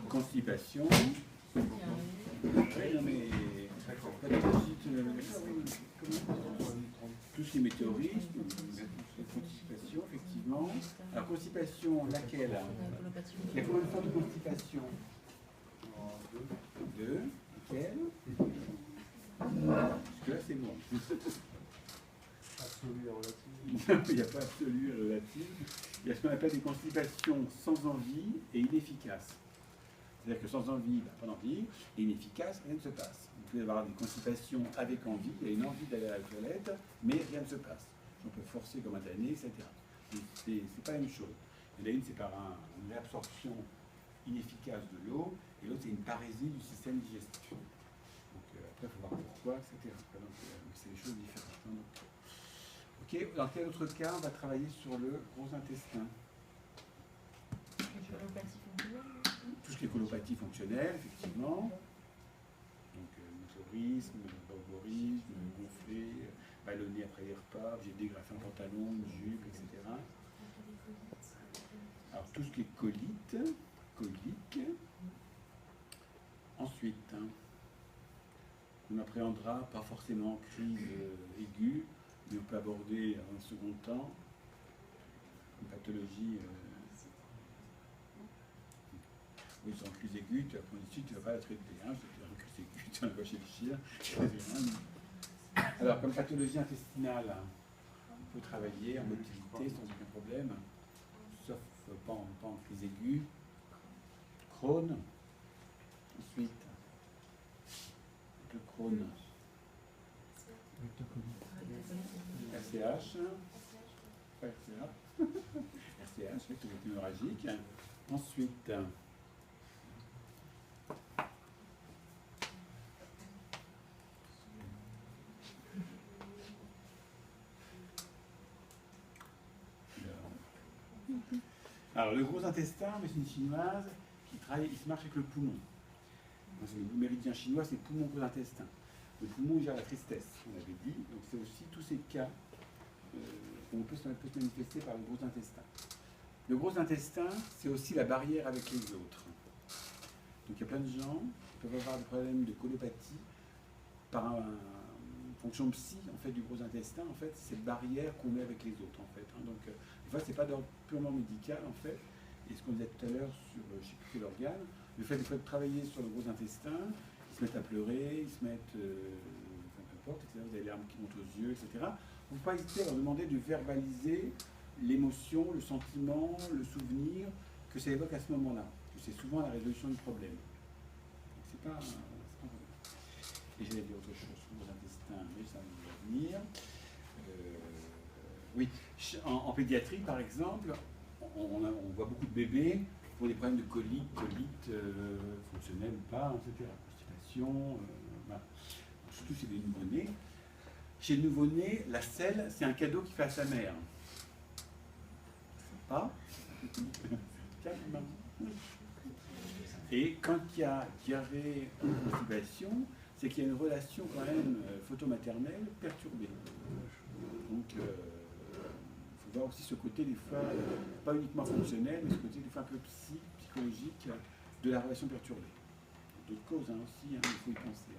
Constipation. Oui, non, mais tout ce qui est météorisme, constipation, effectivement. Alors, constipation, laquelle? Il y a combien de formes de constipation? Deux. Laquelle? Parce que là, c'est bon. Absolue et relative. Il n'y a pas absolu et relative. Il y a ce qu'on appelle des constipations sans envie et inefficaces. C'est-à-dire que sans envie, pas d'envie, et inefficace, rien ne se passe. Vous pouvez avoir des constipations avec envie, il y a une envie d'aller à la toilette, mais rien ne se passe. On peut forcer comme un damné, etc. C'est pas la même chose. Il y en a une, c'est par une réabsorption inefficace de l'eau, et l'autre, c'est une parésie du système digestif. Donc après, il faut voir pourquoi, etc. Donc c'est des choses différentes. Donc, ok, dans quel autre cas on va travailler sur le gros intestin? Tout ce qui est colopathie fonctionnelle, effectivement. Donc, météorisme, borborisme, gonflé, ballonné après les repas, j'ai dégrafé un pantalon, une jupe, etc. Alors, tout ce qui est colite, colique. Ensuite, on appréhendera pas forcément crise aiguë, mais on peut aborder en un second temps une pathologie. Oui, sans crise aiguë, tu vas prendre ici, tu ne vas pas la traiter. Hein, c'est une crise aiguë, tu vas chez le chien. Alors, comme pathologie intestinale, on peut travailler en motilité sans aucun problème, sauf pas en crise aiguë. Crohn. Ensuite, le Crohn. RCH. Pas RCH. RCH, rectocolite hémorragique. Ensuite, alors, le gros intestin, médecine chinoise, il se marche avec le poumon. Le méridien chinois, c'est poumon, gros intestin. Le poumon gère la tristesse, on avait dit. Donc, c'est aussi tous ces cas où on peut se manifester par le gros intestin. Le gros intestin, c'est aussi la barrière avec les autres. Donc, il y a plein de gens qui peuvent avoir des problèmes de colopathie par une fonction psy en fait, du gros intestin. En fait, c'est cette barrière qu'on met avec les autres. En fait, hein. Donc, des fois, c'est pas d'ordre purement médical, en fait. Et ce qu'on disait tout à l'heure sur, je ne sais plus quel organe, le fait de travailler sur le gros intestin, ils se mettent à pleurer, ils se mettent, enfin, peu importe, etc. Vous avez les larmes qui montent aux yeux, etc. Il ne faut pas hésiter à leur demander de verbaliser l'émotion, le sentiment, le souvenir que ça évoque à ce moment-là. C'est souvent la résolution du problème. C'est pas et j'allais dire autre chose sur le gros intestin, mais ça va venir. Oui, en pédiatrie, par exemple, on voit beaucoup de bébés qui ont des problèmes de colite fonctionnelle ou pas, etc. Constipation, voilà. Surtout chez les nouveau-nés. Chez le nouveau-né, la selle, c'est un cadeau qu'il fait à sa mère. Pas Et quand il y a diarrhée ou constipation, c'est qu'il y a une relation quand même photomaternelle perturbée. Donc, il faut voir aussi ce côté des fois, pas uniquement fonctionnel, mais ce côté des fois un peu psychologique de la relation perturbée. D'autres causes aussi, il faut y penser.